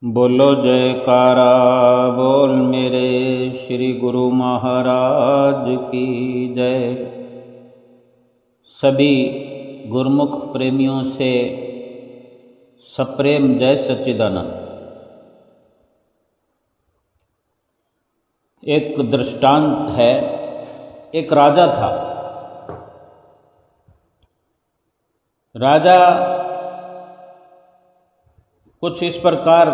बोलो जयकारा बोल मेरे श्री गुरु महाराज की जय। सभी गुरुमुख प्रेमियों से सप्रेम जय सच्चिदानंद। एक दृष्टांत है। एक राजा था। राजा कुछ इस प्रकार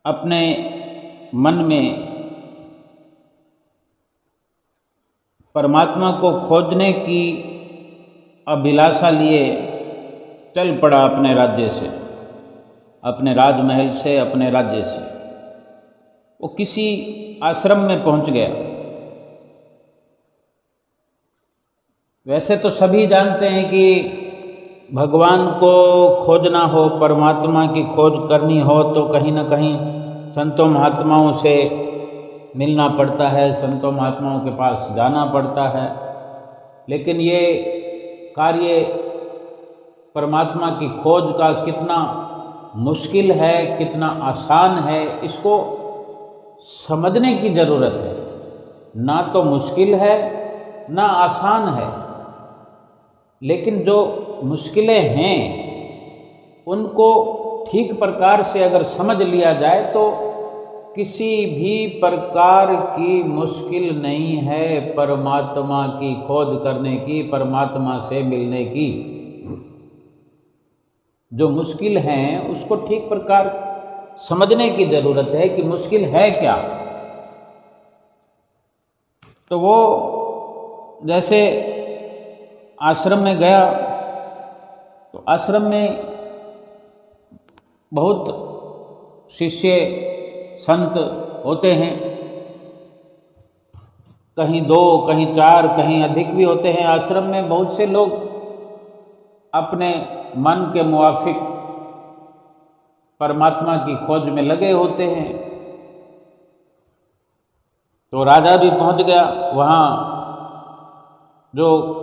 अपने मन में परमात्मा को खोजने की अभिलाषा लिए चल पड़ा अपने राज्य से, अपने राजमहल से, अपने राज्य से। वो किसी आश्रम में पहुंच गया। वैसे तो सभी जानते हैं कि भगवान को खोजना हो, परमात्मा की खोज करनी हो तो कहीं ना कहीं संतों महात्माओं से मिलना पड़ता है, संतों महात्माओं के पास जाना पड़ता है। लेकिन ये कार्य परमात्मा की खोज का कितना मुश्किल है, कितना आसान है, इसको समझने की ज़रूरत है। ना तो मुश्किल है ना आसान है, लेकिन जो मुश्किलें हैं उनको ठीक प्रकार से अगर समझ लिया जाए तो किसी भी प्रकार की मुश्किल नहीं है परमात्मा की खोज करने की, परमात्मा से मिलने की। जो मुश्किल हैं उसको ठीक प्रकार समझने की ज़रूरत है कि मुश्किल है क्या। तो वो जैसे आश्रम में गया तो आश्रम में बहुत शिष्य संत होते हैं, कहीं 2, कहीं 4, कहीं अधिक भी होते हैं। आश्रम में बहुत से लोग अपने मन के मुआफिक परमात्मा की खोज में लगे होते हैं। तो राजा भी पहुंच गया वहाँ। जो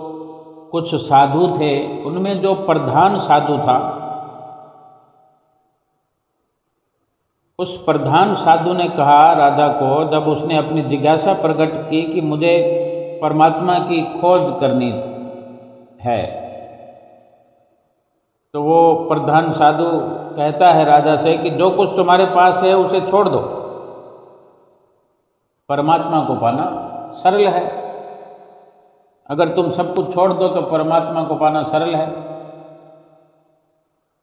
कुछ साधु थे उनमें जो प्रधान साधु था, उस प्रधान साधु ने कहा राजा को, जब उसने अपनी जिज्ञासा प्रकट की कि मुझे परमात्मा की खोज करनी है, तो वो प्रधान साधु कहता है राजा से कि जो कुछ तुम्हारे पास है उसे छोड़ दो। परमात्मा को पाना सरल है। अगर तुम सब कुछ छोड़ दो तो परमात्मा को पाना सरल है।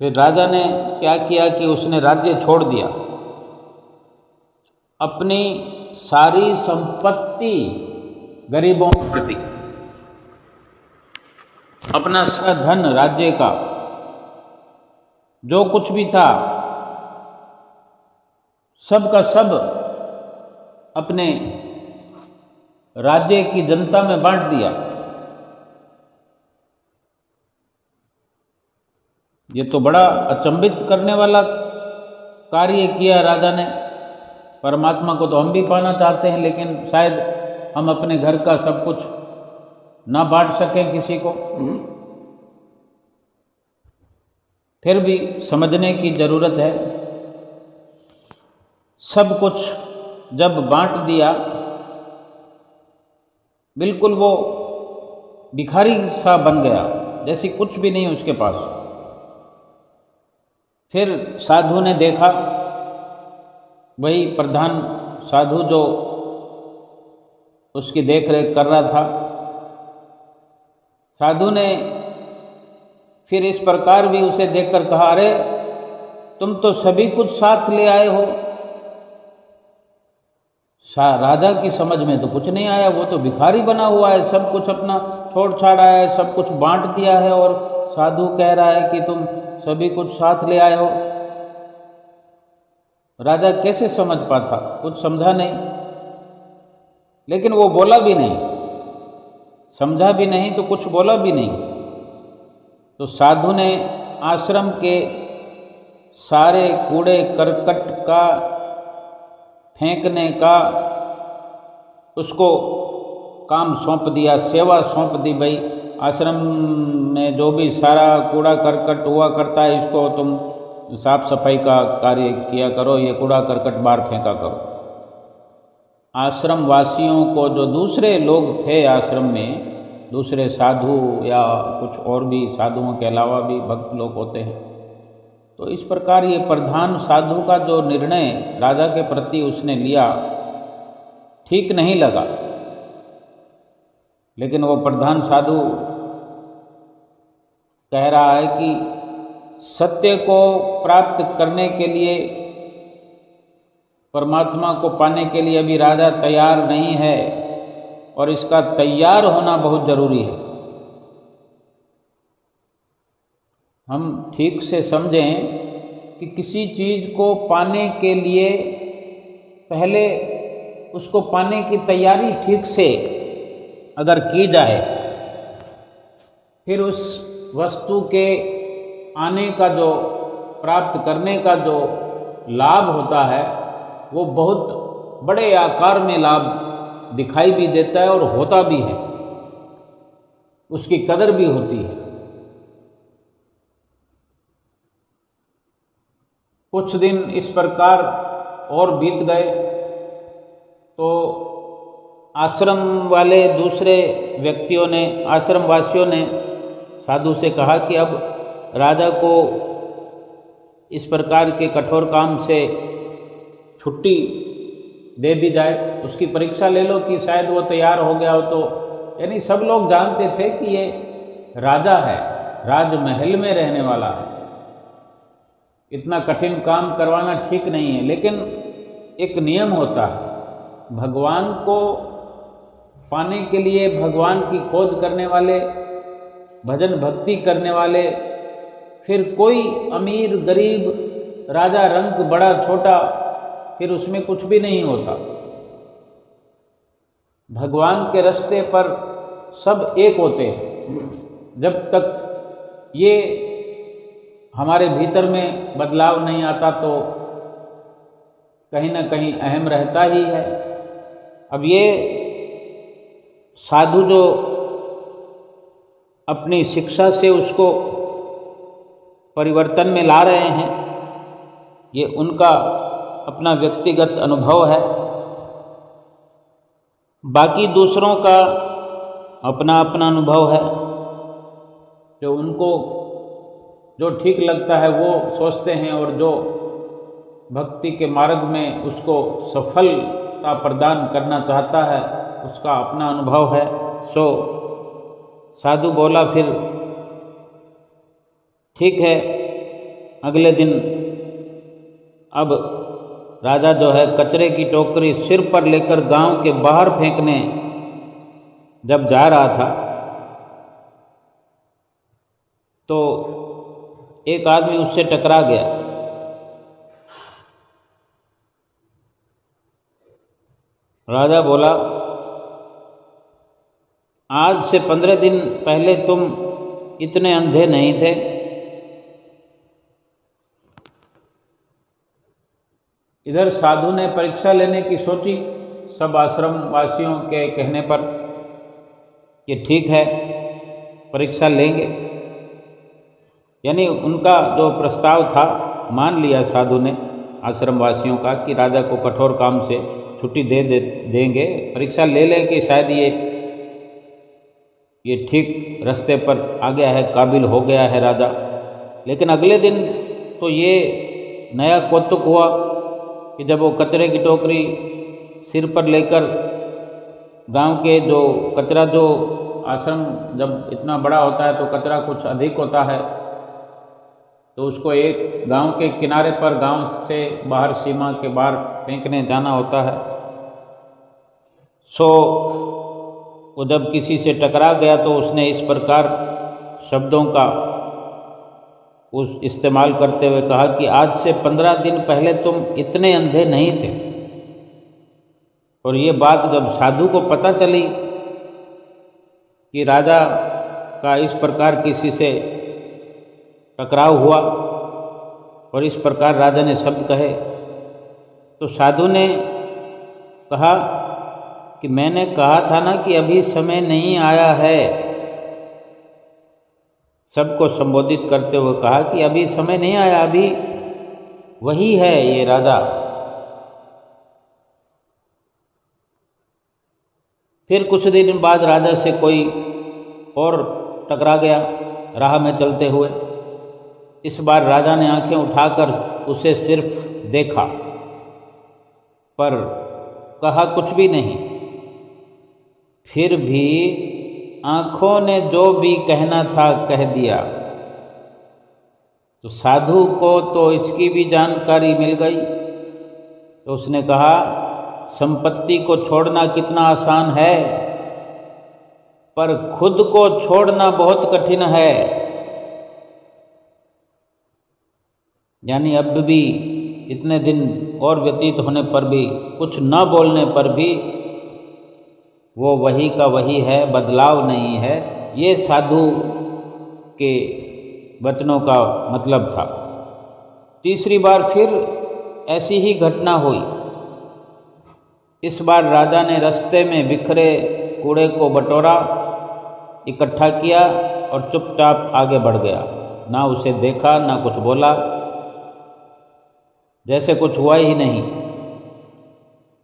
फिर राजा ने क्या किया कि उसने राज्य छोड़ दिया, अपनी सारी संपत्ति गरीबों के प्रति, अपना सारा धन राज्य का जो कुछ भी था सब का सब अपने राज्य की जनता में बांट दिया। ये तो बड़ा अचंभित करने वाला कार्य किया राजा ने। परमात्मा को तो हम भी पाना चाहते हैं, लेकिन शायद हम अपने घर का सब कुछ ना बांट सकें किसी को। फिर भी समझने की जरूरत है। सब कुछ जब बांट दिया, बिल्कुल वो भिखारी सा बन गया, जैसी कुछ भी नहीं उसके पास। फिर साधु ने देखा, वही प्रधान साधु जो उसकी देखरेख कर रहा था, साधु ने फिर इस प्रकार भी उसे देखकर कहा, अरे तुम तो सभी कुछ साथ ले आए हो। राजा की समझ में तो कुछ नहीं आया। वो तो भिखारी बना हुआ है, सब कुछ अपना छोड़ छाड़ा है, सब कुछ बांट दिया है, और साधु कह रहा है कि तुम सभी कुछ साथ ले आए हो। राजा कैसे समझ पाता? कुछ समझा नहीं, लेकिन वो बोला भी नहीं, समझा भी नहीं तो कुछ बोला भी नहीं। तो साधु ने आश्रम के सारे कूड़े करकट का फेंकने का उसको काम सौंप दिया, सेवा सौंप दी। भाई आश्रम में जो भी सारा कूड़ा करकट हुआ करता है, इसको तुम साफ सफाई का कार्य किया करो, ये कूड़ा करकट बाहर फेंका करो। आश्रम वासियों को, जो दूसरे लोग थे आश्रम में, दूसरे साधु या कुछ और भी साधुओं के अलावा भी भक्त लोग होते हैं, तो इस प्रकार ये प्रधान साधु का जो निर्णय राजा के प्रति उसने लिया ठीक नहीं लगा। लेकिन वो प्रधान साधु कह रहा है कि सत्य को प्राप्त करने के लिए, परमात्मा को पाने के लिए अभी राजा तैयार नहीं है और इसका तैयार होना बहुत जरूरी है। हम ठीक से समझें कि किसी चीज को पाने के लिए पहले उसको पाने की तैयारी ठीक से अगर की जाए, फिर उस वस्तु के आने का जो, प्राप्त करने का जो लाभ होता है वो बहुत बड़े आकार में लाभ दिखाई भी देता है और होता भी है, उसकी कदर भी होती है। कुछ दिन इस प्रकार और बीत गए तो आश्रम वाले दूसरे व्यक्तियों ने, आश्रम वासियों ने साधु से कहा कि अब राजा को इस प्रकार के कठोर काम से छुट्टी दे दी जाए, उसकी परीक्षा ले लो कि शायद वो तैयार हो गया हो। तो यानी सब लोग जानते थे कि ये राजा है, राजमहल में रहने वाला है, इतना कठिन काम करवाना ठीक नहीं है। लेकिन एक नियम होता है, भगवान को पाने के लिए, भगवान की खोज करने वाले, भजन भक्ति करने वाले, फिर कोई अमीर गरीब, राजा रंक बड़ा छोटा, फिर उसमें कुछ भी नहीं होता। भगवान के रास्ते पर सब एक होते हैं। जब तक ये हमारे भीतर में बदलाव नहीं आता तो कहीं ना कहीं अहम रहता ही है। अब ये साधु जो अपनी शिक्षा से उसको परिवर्तन में ला रहे हैं, ये उनका अपना व्यक्तिगत अनुभव है। बाकी दूसरों का अपना अपना अनुभव है। जो उनको जो ठीक लगता है वो सोचते हैं, और जो भक्ति के मार्ग में उसको सफलता प्रदान करना चाहता है उसका अपना अनुभव है। सो साधु बोला, फिर ठीक है। अगले दिन अब राजा जो है कचरे की टोकरी सिर पर लेकर गांव के बाहर फेंकने जब जा रहा था तो एक आदमी उससे टकरा गया। राजा बोला, आज से 15 दिन पहले तुम इतने अंधे नहीं थे। इधर साधु ने परीक्षा लेने की सोची, सब आश्रम वासियों के कहने पर कि ठीक है परीक्षा लेंगे, यानी उनका जो प्रस्ताव था मान लिया साधु ने आश्रम वासियों का कि राजा को कठोर काम से छुट्टी देंगे, परीक्षा ले लें कि शायद ये ठीक रास्ते पर आ गया है, काबिल हो गया है राजा। लेकिन अगले दिन तो ये नया कौतुक हुआ कि जब वो कचरे की टोकरी सिर पर लेकर गांव के जो कचरा, जो आश्रम जब इतना बड़ा होता है तो कचरा कुछ अधिक होता है, तो उसको एक गांव के किनारे पर, गांव से बाहर, सीमा के बाहर फेंकने जाना होता है। सो वो जब किसी से टकरा गया तो उसने इस प्रकार शब्दों का उस इस्तेमाल करते हुए कहा कि आज से 15 दिन पहले तुम इतने अंधे नहीं थे। और ये बात जब साधु को पता चली कि राजा का इस प्रकार किसी से टकराव हुआ और इस प्रकार राजा ने शब्द कहे, तो साधु ने कहा कि मैंने कहा था ना कि अभी समय नहीं आया है। सबको संबोधित करते हुए कहा कि अभी समय नहीं आया, अभी वही है ये राजा। फिर कुछ दिन बाद राजा से कोई और टकरा गया राह में चलते हुए। इस बार राजा ने आंखें उठाकर उसे सिर्फ देखा, पर कहा कुछ भी नहीं। फिर भी आंखों ने जो भी कहना था कह दिया। तो साधु को तो इसकी भी जानकारी मिल गई। तो उसने कहा, संपत्ति को छोड़ना कितना आसान है, पर खुद को छोड़ना बहुत कठिन है। यानी अब भी इतने दिन और व्यतीत होने पर भी, कुछ न बोलने पर भी वो वही का वही है, बदलाव नहीं है। ये साधु के वचनों का मतलब था। तीसरी बार फिर ऐसी ही घटना हुई। इस बार राजा ने रास्ते में बिखरे कूड़े को बटोरा, इकट्ठा किया और चुपचाप आगे बढ़ गया। ना उसे देखा, ना कुछ बोला, जैसे कुछ हुआ ही नहीं।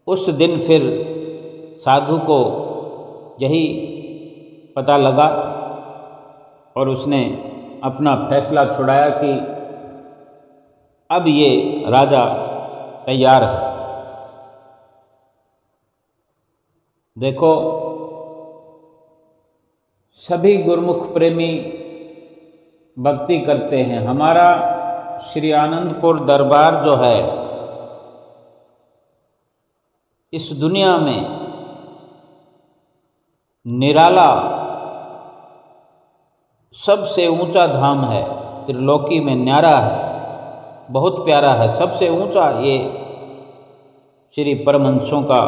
उस दिन फिर साधु को यही पता लगा और उसने अपना फैसला छुड़ाया कि अब ये राजा तैयार है। देखो, सभी गुरुमुख प्रेमी भक्ति करते हैं। हमारा श्री आनंदपुर दरबार जो है, इस दुनिया में निराला सबसे ऊंचा धाम है। त्रिलोकी में न्यारा है, बहुत प्यारा है। सबसे ऊंचा ये श्री परमहंसों का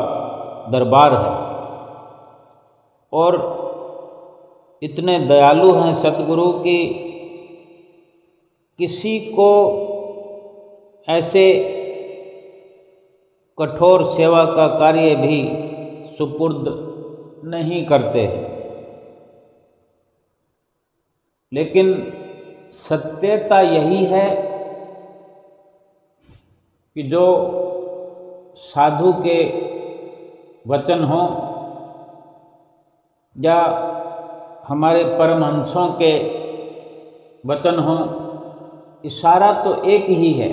दरबार है। और इतने दयालु हैं सतगुरु की किसी को ऐसे कठोर सेवा का कार्य भी सुपुर्द नहीं करते। लेकिन सत्यता यही है कि जो साधु के वचन हों या हमारे परमहंसों के वचन हों, इशारा तो एक ही है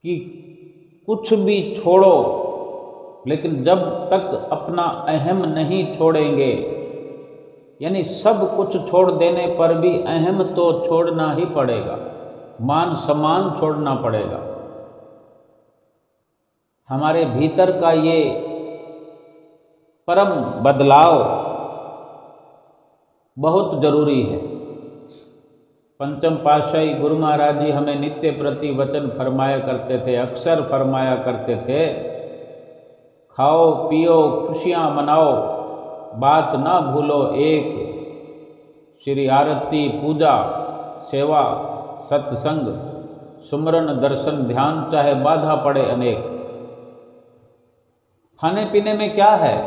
कि कुछ भी छोड़ो, लेकिन जब तक अपना अहम नहीं छोड़ेंगे, यानी सब कुछ छोड़ देने पर भी अहम तो छोड़ना ही पड़ेगा, मान सम्मान छोड़ना पड़ेगा। हमारे भीतर का ये परम बदलाव बहुत जरूरी है। पंचम पातशाही गुरु महाराज जी हमें नित्य प्रति वचन फरमाया करते थे, अक्सर फरमाया करते थे, खाओ पियो खुशियाँ मनाओ, बात ना भूलो एक, श्री आरती पूजा सेवा सत्संग सुमरन दर्शन ध्यान, चाहे बाधा पड़े अनेक। खाने पीने में क्या है,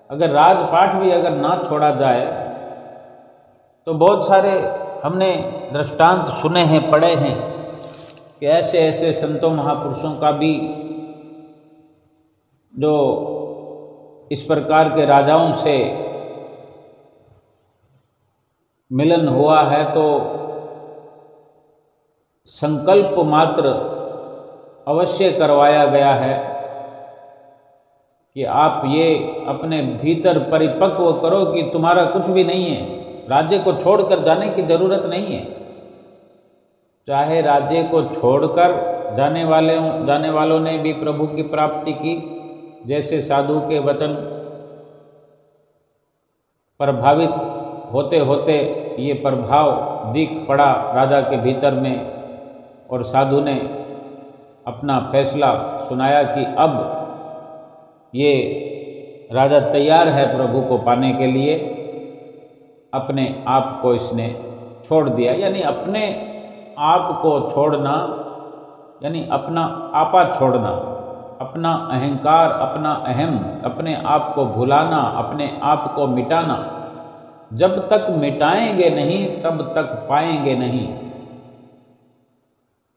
अगर राजपाठ भी अगर ना छोड़ा जाए तो बहुत सारे हमने दृष्टांत सुने हैं, पढ़े हैं कि ऐसे ऐसे संतों महापुरुषों का भी जो इस प्रकार के राजाओं से मिलन हुआ है तो संकल्प मात्र अवश्य करवाया गया है कि आप ये अपने भीतर परिपक्व करो कि तुम्हारा कुछ भी नहीं है, राज्य को छोड़कर जाने की जरूरत नहीं है। चाहे राज्य को छोड़कर जाने वालों ने भी प्रभु की प्राप्ति की, जैसे साधु के वचन प्रभावित होते होते ये प्रभाव दिख पड़ा राजा के भीतर में, और साधु ने अपना फैसला सुनाया कि अब ये राजा तैयार है प्रभु को पाने के लिए। अपने आप को इसने छोड़ दिया, यानी अपने आप को छोड़ना, यानी अपना आपा छोड़ना, अपना अहंकार, अपना अहम, अपने आप को भुलाना, अपने आप को मिटाना। जब तक मिटाएंगे नहीं तब तक पाएंगे नहीं।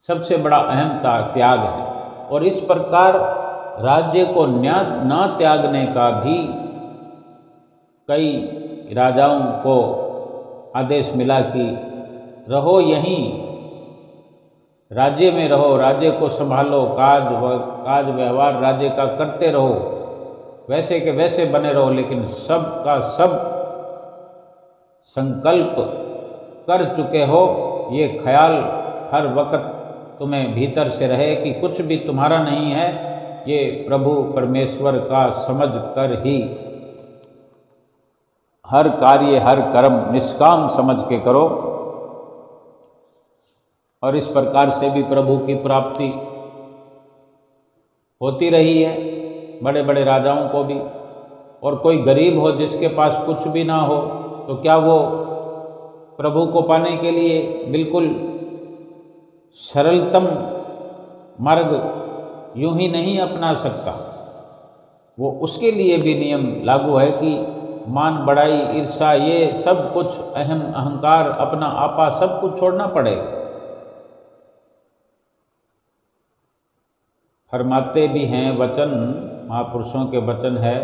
सबसे बड़ा अहम त्याग है। और इस प्रकार राज्य को न त्यागने का भी कई राजाओं को आदेश मिला कि रहो यहीं, राज्य में रहो, राज्य को संभालो, काज व्यवहार राज्य का करते रहो, वैसे के वैसे बने रहो, लेकिन सब का सब संकल्प कर चुके हो, ये ख्याल हर वक्त तुम्हें भीतर से रहे कि कुछ भी तुम्हारा नहीं है, ये प्रभु परमेश्वर का समझ कर ही हर कार्य हर कर्म निष्काम समझ के करो। और इस प्रकार से भी प्रभु की प्राप्ति होती रही है बड़े बड़े राजाओं को भी। और कोई गरीब हो जिसके पास कुछ भी ना हो, तो क्या वो प्रभु को पाने के लिए बिल्कुल सरलतम मार्ग यूं ही नहीं अपना सकता? वो उसके लिए भी नियम लागू है कि मान बढ़ाई ईर्ष्या ये सब कुछ, अहंकार, अपना आपा, सब कुछ छोड़ना पड़ेगा। फरमाते भी हैं वचन, महापुरुषों के वचन है,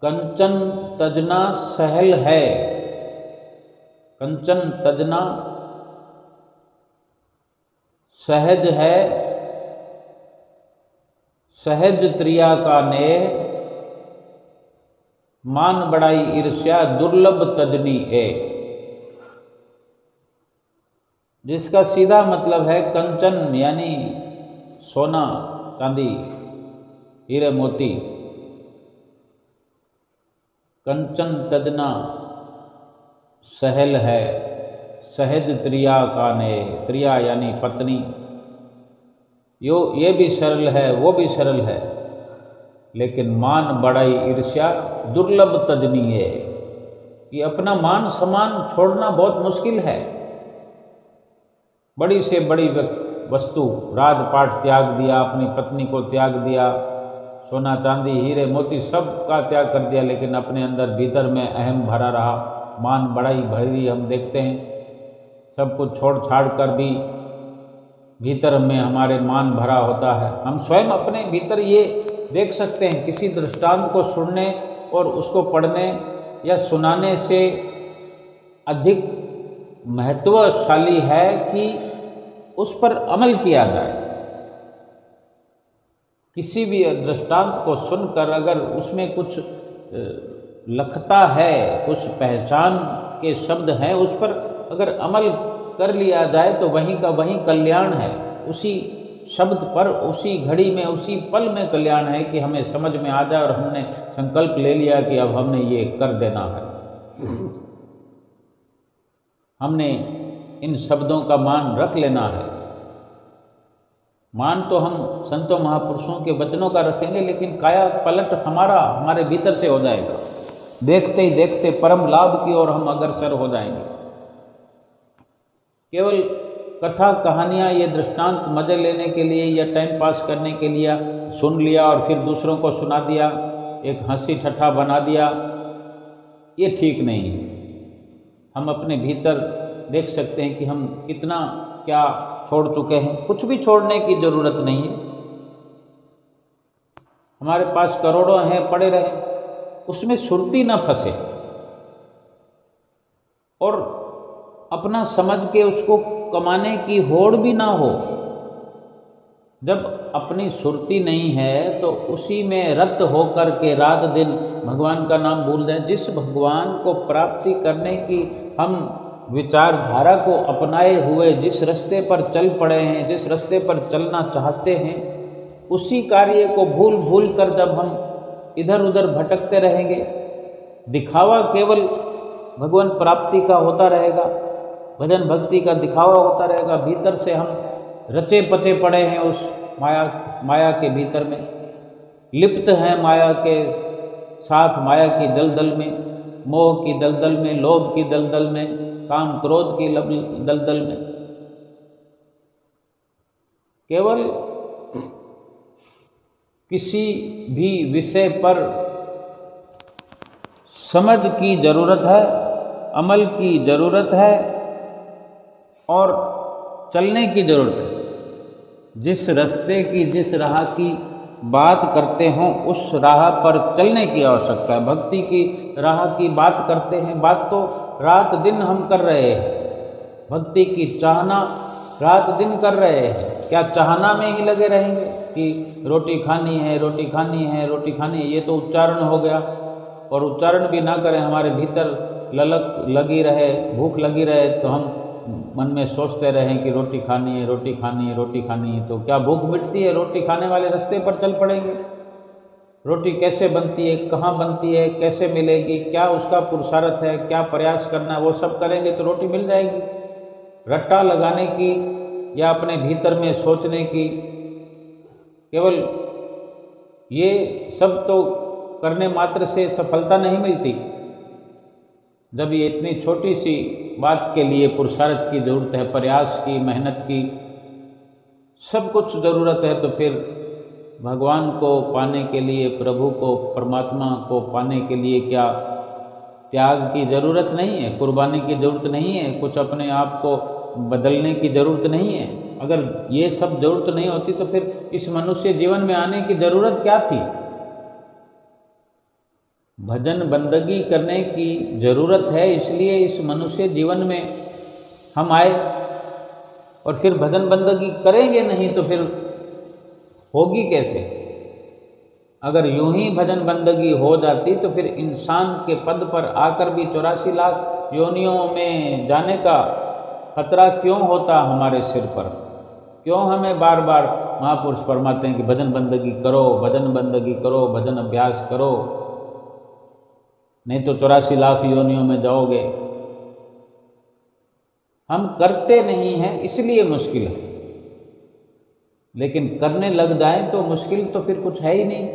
कंचन तजना सहल है, कंचन तजना सहज है, सहज त्रिया का नेह, मान बढ़ाई ईर्ष्या दुर्लभ तजनी है। जिसका सीधा मतलब है कंचन यानी सोना चांदी हीरे मोती, कंचन तजना सहल है, सहज त्रिया का ने, त्रिया यानी पत्नी, ये भी सरल है वो भी सरल है, लेकिन मान बढ़ाई ईर्ष्या दुर्लभ तजनी है कि अपना मान सम्मान छोड़ना बहुत मुश्किल है। बड़ी से बड़ी वस्तु, राजपाट त्याग दिया, अपनी पत्नी को त्याग दिया, सोना चांदी हीरे मोती सब का त्याग कर दिया, लेकिन अपने अंदर भीतर में अहम भरा रहा, मान बढ़ाई भरी हम देखते हैं। सब कुछ छोड़ छाड़ कर भी भीतर में हमारे मान भरा होता है। हम स्वयं अपने भीतर ये देख सकते हैं। किसी दृष्टांत को सुनने और उसको पढ़ने या सुनाने से अधिक महत्वशाली है कि उस पर अमल किया जाए। किसी भी दृष्टांत को सुनकर अगर उसमें कुछ लखता है, कुछ पहचान के शब्द हैं, उस पर अगर अमल कर लिया जाए तो वहीं का वहीं कल्याण है। उसी शब्द पर, उसी घड़ी में, उसी पल में कल्याण है कि हमें समझ में आ जाए और हमने संकल्प ले लिया कि अब हमने ये कर देना है। हमने इन शब्दों का मान रख लेना है। मान तो हम संतों महापुरुषों के वचनों का रखेंगे, लेकिन काया पलट हमारे भीतर से हो जाएगा। देखते ही देखते परम लाभ की ओर हम अग्रसर हो जाएंगे। केवल कथा कहानियाँ, ये दृष्टांत मजे लेने के लिए या टाइम पास करने के लिए सुन लिया और फिर दूसरों को सुना दिया, एक हंसी ठट्ठा बना दिया, ये ठीक नहीं है। हम अपने भीतर देख सकते हैं कि हम कितना क्या छोड़ चुके हैं। कुछ भी छोड़ने की जरूरत नहीं है। हमारे पास करोड़ों हैं, पड़े रहे, उसमें सुरती ना फंसे और अपना समझ के उसको कमाने की होड़ भी ना हो। जब अपनी सुरती नहीं है तो उसी में रत होकर के रात दिन भगवान का नाम भूल दें। जिस भगवान को प्राप्ति करने की हम विचारधारा को अपनाए हुए जिस रास्ते पर चल पड़े हैं, जिस रास्ते पर चलना चाहते हैं, उसी कार्य को भूल भूल कर जब हम इधर उधर भटकते रहेंगे, दिखावा केवल भगवान प्राप्ति का होता रहेगा, भजन भक्ति का दिखावा होता रहेगा। भीतर से हम रचे पते पड़े हैं उस माया के भीतर में, लिप्त हैं माया के साथ, माया की दलदल में, मोह की दलदल में, लोभ की दलदल में, काम क्रोध की दलदल में। केवल किसी भी विषय पर समझ की जरूरत है, अमल की जरूरत है और चलने की जरूरत है। जिस रास्ते की, जिस राह की बात करते हों उस राह पर चलने की आवश्यकता है। भक्ति की राह की बात करते हैं, बात तो रात दिन हम कर रहे हैं, भक्ति की चाहना रात दिन कर रहे हैं। क्या चाहना में ही लगे रहेंगे कि रोटी खानी है, रोटी खानी है, रोटी खानी है, ये तो उच्चारण हो गया। और उच्चारण भी ना करें, हमारे भीतर ललक लगी रहे, भूख लगी रहे, तो हम मन में सोचते रहें कि रोटी खानी है, रोटी खानी है, रोटी खानी है, तो क्या भूख मिटती है? रोटी खाने वाले रास्ते पर चल पड़ेंगे। रोटी कैसे बनती है, कहाँ बनती है, कैसे मिलेगी, क्या उसका पुरुषार्थ है, क्या प्रयास करना है, वो सब करेंगे तो रोटी मिल जाएगी। रट्टा लगाने की या अपने भीतर में सोचने की, केवल ये सब तो करने मात्र से सफलता नहीं मिलती। जब ये इतनी छोटी सी बात के लिए पुरुषार्थ की जरूरत है, प्रयास की, मेहनत की, सब कुछ ज़रूरत है, तो फिर भगवान को पाने के लिए, प्रभु को, परमात्मा को पाने के लिए क्या त्याग की ज़रूरत नहीं है? कुर्बानी की ज़रूरत नहीं है? कुछ अपने आप को बदलने की ज़रूरत नहीं है? अगर ये सब ज़रूरत नहीं होती तो फिर इस मनुष्य जीवन में आने की ज़रूरत क्या थी? भजन बंदगी करने की ज़रूरत है, इसलिए इस मनुष्य जीवन में हम आए। और फिर भजन बंदगी करेंगे नहीं तो फिर होगी कैसे? अगर यूं ही भजन बंदगी हो जाती तो फिर इंसान के पद पर आकर भी 84 लाख योनियों में जाने का खतरा क्यों होता हमारे सिर पर? क्यों हमें बार बार महापुरुष फरमाते हैं कि भजन बंदगी करो, भजन बंदगी करो, भजन अभ्यास करो, नहीं तो 84 लाख योनियों में जाओगे। हम करते नहीं हैं इसलिए मुश्किल है, लेकिन करने लग जाएं तो मुश्किल तो फिर कुछ है ही नहीं।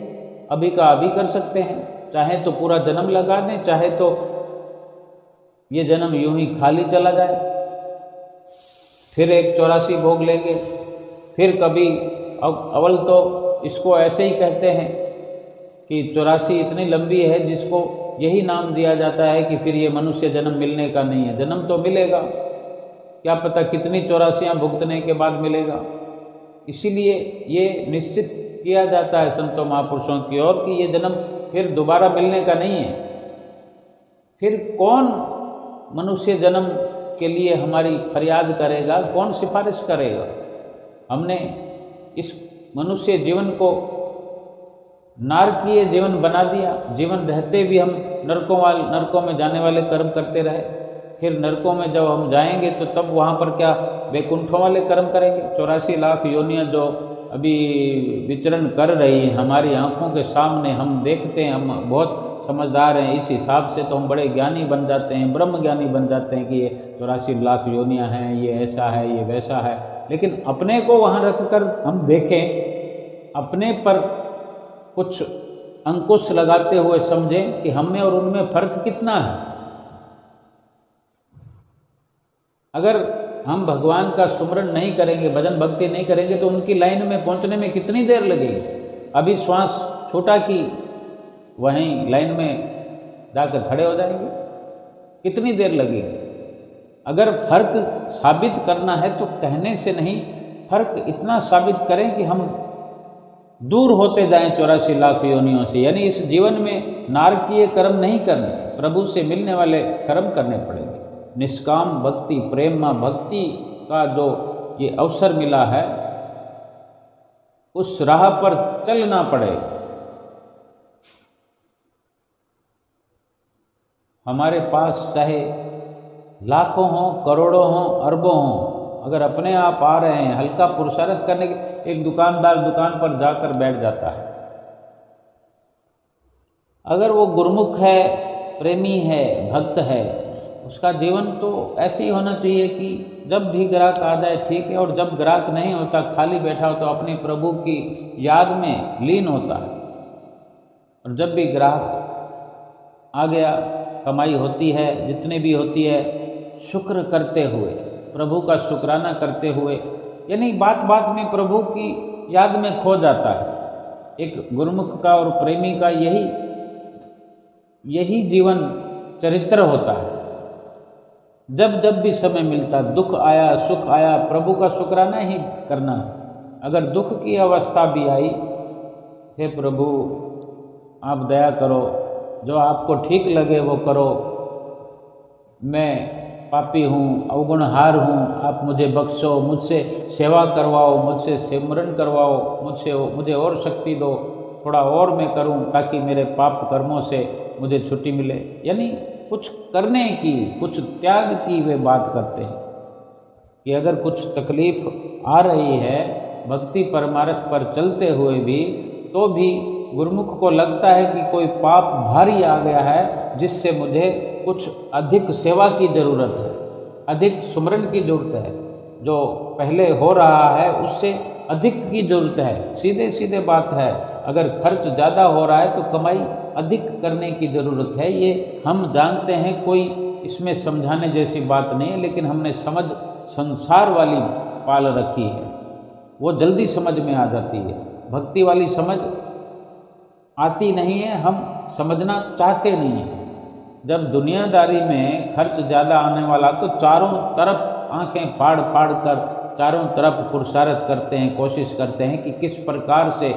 अभी का अभी कर सकते हैं, चाहे तो पूरा जन्म लगा दें, चाहे तो ये जन्म यूं ही खाली चला जाए, फिर एक 84 भोग लेंगे। फिर कभी अव्वल तो इसको ऐसे ही कहते हैं कि 84 इतनी लंबी है जिसको यही नाम दिया जाता है कि फिर ये मनुष्य जन्म मिलने का नहीं है। जन्म तो मिलेगा, क्या पता कितनी 84 भुगतने के बाद मिलेगा। इसीलिए ये निश्चित किया जाता है संतों महापुरुषों की ओर कि ये जन्म फिर दोबारा मिलने का नहीं है। फिर कौन मनुष्य जन्म के लिए हमारी फरियाद करेगा, कौन सिफारिश करेगा? हमने इस मनुष्य जीवन को नारकीय जीवन बना दिया। जीवन रहते भी हम नरकों में जाने वाले कर्म करते रहे। फिर नरकों में जब हम जाएंगे तो तब वहाँ पर क्या वैकुंठों वाले कर्म करेंगे? 84 लाख योनियाँ जो अभी विचरण कर रही हैं हमारी आंखों के सामने, हम देखते हैं, हम बहुत समझदार हैं, इस हिसाब से तो हम बड़े ज्ञानी बन जाते हैं, ब्रह्म ज्ञानी बन जाते हैं कि ये 84 लाख योनियाँ हैं, ये ऐसा है, ये वैसा है। लेकिन अपने को वहाँ रख कर हम देखें, अपने पर कुछ अंकुश लगाते हुए समझें कि हम में और उनमें फर्क कितना है। अगर हम भगवान का सुमरन नहीं करेंगे, भजन भक्ति नहीं करेंगे तो उनकी लाइन में पहुंचने में कितनी देर लगेगी? अभी श्वास छोटा की वहीं लाइन में जाकर खड़े हो जाएंगे, कितनी देर लगेगी? अगर फर्क साबित करना है तो कहने से नहीं, फर्क इतना साबित करें कि हम दूर होते जाएं 84 लाख योनियों से। यानी इस जीवन में नारकीय कर्म नहीं करने, प्रभु से मिलने वाले कर्म करने पड़ेंगे। निष्काम भक्ति, प्रेम भक्ति का जो ये अवसर मिला है, उस राह पर चलना पड़ेगा। हमारे पास चाहे लाखों हों, करोड़ों हों, अरबों हों, अगर अपने आप आ रहे हैं, हल्का पुरुषार्थ करने के, एक दुकानदार दुकान पर जाकर बैठ जाता है। अगर वो गुरुमुख है, प्रेमी है, भक्त है, उसका जीवन तो ऐसे ही होना चाहिए कि जब भी ग्राहक आ जाए ठीक है, और जब ग्राहक नहीं होता, खाली बैठा हो, तो अपने प्रभु की याद में लीन होता है। और जब भी ग्राहक आ गया, कमाई होती है, जितनी भी होती है, शुक्र करते हुए, प्रभु का शुक्राना करते हुए, यानी बात बात में प्रभु की याद में खो जाता है। एक गुरुमुख का और प्रेमी का यही जीवन चरित्र होता है। जब जब भी समय मिलता, दुख आया सुख आया, प्रभु का शुक्राना ही करना। अगर दुख की अवस्था भी आई, हे प्रभु आप दया करो, जो आपको ठीक लगे वो करो, मैं पापी हूँ, अवगुणहार हूँ, आप मुझे बख्शो, मुझसे सेवा करवाओ, मुझसे सिमरन करवाओ, मुझे और शक्ति दो, थोड़ा और मैं करूँ ताकि मेरे पाप कर्मों से मुझे छुट्टी मिले। यानी कुछ करने की, कुछ त्याग की वे बात करते हैं कि अगर कुछ तकलीफ आ रही है भक्ति परमार्थ पर चलते हुए भी, तो भी गुरुमुख को लगता है कि कोई पाप भारी आ गया है जिससे मुझे कुछ अधिक सेवा की ज़रूरत है, अधिक सुमरन की ज़रूरत है, जो पहले हो रहा है उससे अधिक की ज़रूरत है। सीधे सीधे बात है, अगर खर्च ज़्यादा हो रहा है तो कमाई अधिक करने की ज़रूरत है। ये हम जानते हैं, कोई इसमें समझाने जैसी बात नहीं है, लेकिन हमने समझ संसार वाली पाल रखी है, वो जल्दी समझ में आ जाती है। भक्ति वाली समझ आती नहीं है, हम समझना चाहते नहीं हैं। जब दुनियादारी में खर्च ज़्यादा आने वाला तो चारों तरफ आंखें फाड़ फाड़ कर चारों तरफ पुरुषार्थ करते हैं, कोशिश करते हैं कि किस प्रकार से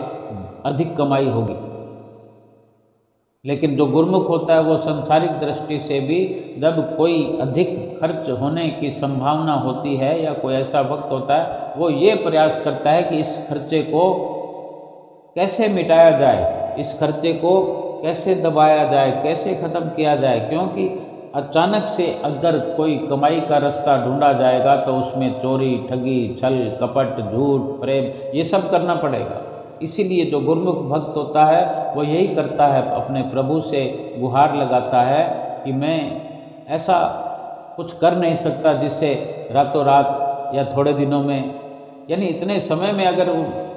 अधिक कमाई होगी। लेकिन जो गुरुमुख होता है वो संसारिक दृष्टि से भी जब कोई अधिक खर्च होने की संभावना होती है या कोई ऐसा वक्त होता है, वो ये प्रयास करता है कि इस खर्चे को कैसे मिटाया जाए, इस खर्चे को कैसे दबाया जाए, कैसे ख़त्म किया जाए। क्योंकि अचानक से अगर कोई कमाई का रास्ता ढूंढा जाएगा तो उसमें चोरी, ठगी, छल, कपट, झूठ, प्रेम, ये सब करना पड़ेगा। इसीलिए जो गुरुमुख भक्त होता है वो यही करता है, अपने प्रभु से गुहार लगाता है कि मैं ऐसा कुछ कर नहीं सकता जिससे रातों रात या थोड़े दिनों में, यानी इतने समय में अगर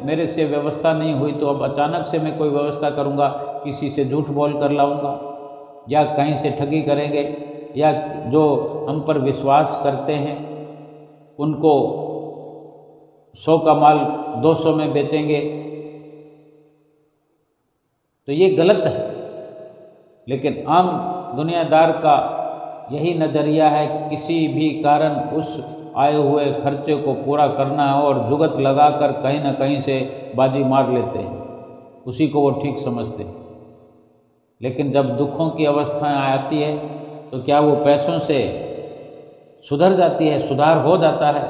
मेरे से व्यवस्था नहीं हुई तो अब अचानक से मैं कोई व्यवस्था करूँगा, किसी से झूठ बोल कर लाऊंगा या कहीं से ठगी करेंगे, या जो हम पर विश्वास करते हैं उनको 100 का माल 200 में बेचेंगे, तो ये गलत है। लेकिन आम दुनियादार का यही नज़रिया है कि किसी भी कारण उस आए हुए खर्चे को पूरा करना है और जुगत लगाकर कहीं ना कहीं से बाजी मार लेते हैं, उसी को वो ठीक समझते हैं। लेकिन जब दुखों की अवस्थाएं आती है तो क्या वो पैसों से सुधर जाती है, सुधार हो जाता है?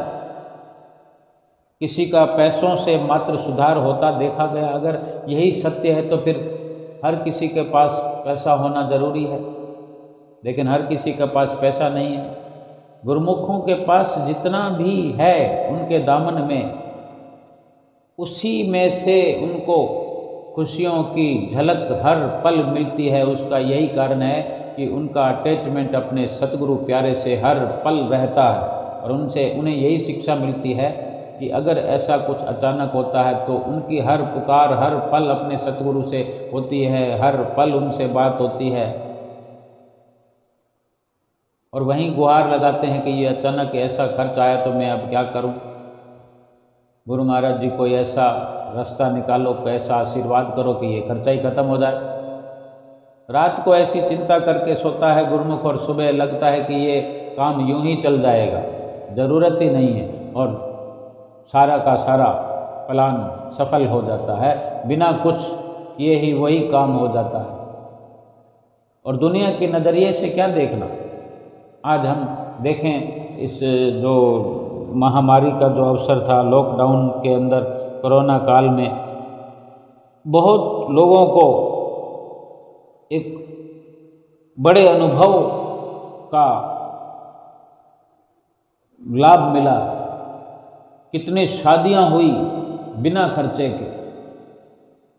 किसी का पैसों से मात्र सुधार होता देखा गया? अगर यही सत्य है तो फिर हर किसी के पास पैसा होना जरूरी है, लेकिन हर किसी के पास पैसा नहीं है। गुरुमुखों के पास जितना भी है उनके दामन में, उसी में से उनको खुशियों की झलक हर पल मिलती है। उसका यही कारण है कि उनका अटैचमेंट अपने सतगुरु प्यारे से हर पल रहता है, और उन्हें यही शिक्षा मिलती है कि अगर ऐसा कुछ अचानक होता है तो उनकी हर पुकार हर पल अपने सतगुरु से होती है, हर पल उनसे बात होती है, और वहीं गुहार लगाते हैं कि ये अचानक ऐसा खर्च आया तो मैं अब क्या करूं? गुरु महाराज जी कोई ऐसा रास्ता निकालो, कैसा आशीर्वाद करो कि ये खर्चा ही खत्म हो जाए। रात को ऐसी चिंता करके सोता है गुरुमुख, और सुबह लगता है कि ये काम यूं ही चल जाएगा, ज़रूरत ही नहीं है, और सारा का सारा प्लान सफल हो जाता है, बिना कुछ किए ही वही काम हो जाता है। और दुनिया के नज़रिए से क्या देखना? आज हम देखें इस जो महामारी का जो अवसर था, लॉकडाउन के अंदर, कोरोना काल में बहुत लोगों को एक बड़े अनुभव का लाभ मिला। कितनी शादियां हुई बिना खर्चे के,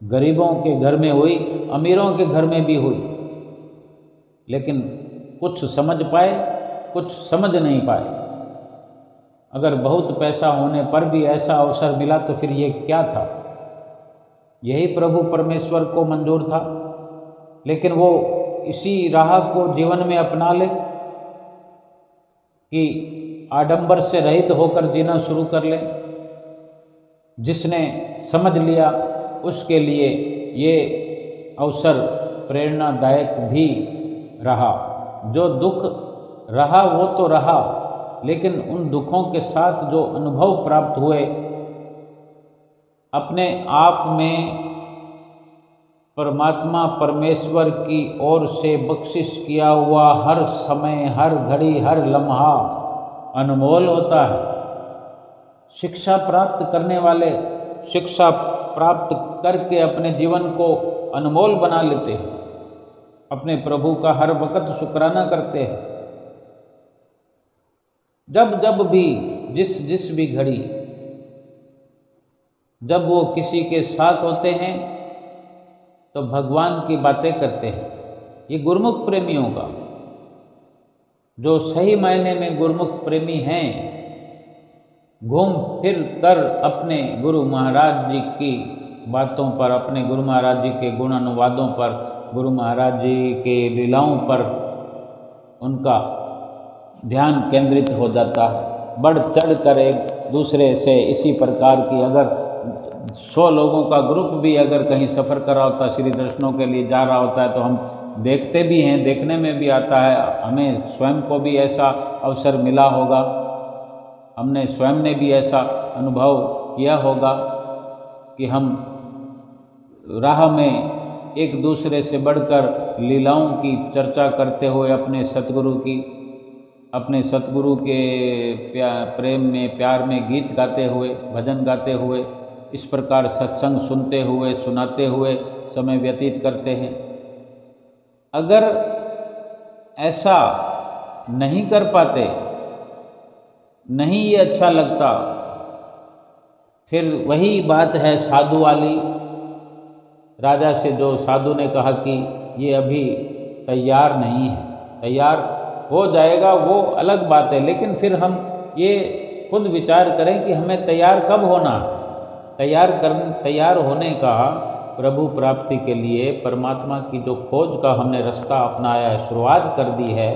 गरीबों के घर में हुई, अमीरों के घर में भी हुई, लेकिन कुछ समझ पाए, कुछ समझ नहीं पाए। अगर बहुत पैसा होने पर भी ऐसा अवसर मिला तो फिर ये क्या था? यही प्रभु परमेश्वर को मंजूर था, लेकिन वो इसी राह को जीवन में अपना ले कि आडंबर से रहित होकर जीना शुरू कर ले। जिसने समझ लिया उसके लिए ये अवसर प्रेरणादायक भी रहा। जो दुख रहा वो तो रहा, लेकिन उन दुखों के साथ जो अनुभव प्राप्त हुए, अपने आप में परमात्मा परमेश्वर की ओर से बख्शिश किया हुआ हर समय, हर घड़ी, हर लम्हा अनमोल होता है। शिक्षा प्राप्त करने वाले शिक्षा प्राप्त करके अपने जीवन को अनमोल बना लेते हैं, अपने प्रभु का हर वक्त शुक्राना करते हैं। जब जब भी जिस भी घड़ी जब वो किसी के साथ होते हैं तो भगवान की बातें करते हैं। ये गुरुमुख प्रेमियों का, जो सही मायने में गुरुमुख प्रेमी हैं, घूम फिर कर अपने गुरु महाराज जी की बातों पर, अपने गुरु महाराज जी के गुण अनुवादों पर, गुरु महाराज जी के लीलाओं पर उनका ध्यान केंद्रित हो जाता है। बढ़ चढ़ कर एक दूसरे से इसी प्रकार की, अगर 100 लोगों का ग्रुप भी अगर कहीं सफ़र कर रहा होता, श्री दर्शनों के लिए जा रहा होता है, तो हम देखते भी हैं, देखने में भी आता है। हमें स्वयं को भी ऐसा अवसर मिला होगा, हमने स्वयं ने भी ऐसा अनुभव किया होगा कि हम राह में एक दूसरे से बढ़कर लीलाओं की चर्चा करते हुए अपने सतगुरु के प्रेम में, प्यार में गीत गाते हुए, भजन गाते हुए, इस प्रकार सत्संग सुनते हुए, सुनाते हुए समय व्यतीत करते हैं। अगर ऐसा नहीं कर पाते, नहीं ये अच्छा लगता, फिर वही बात है साधु वाली। राजा से जो साधु ने कहा कि ये अभी तैयार नहीं है, तैयार हो जाएगा वो अलग बात है, लेकिन फिर हम ये खुद विचार करें कि हमें तैयार कब होना। तैयार होने का, प्रभु प्राप्ति के लिए परमात्मा की जो खोज का हमने रास्ता अपनाया है, शुरुआत कर दी है,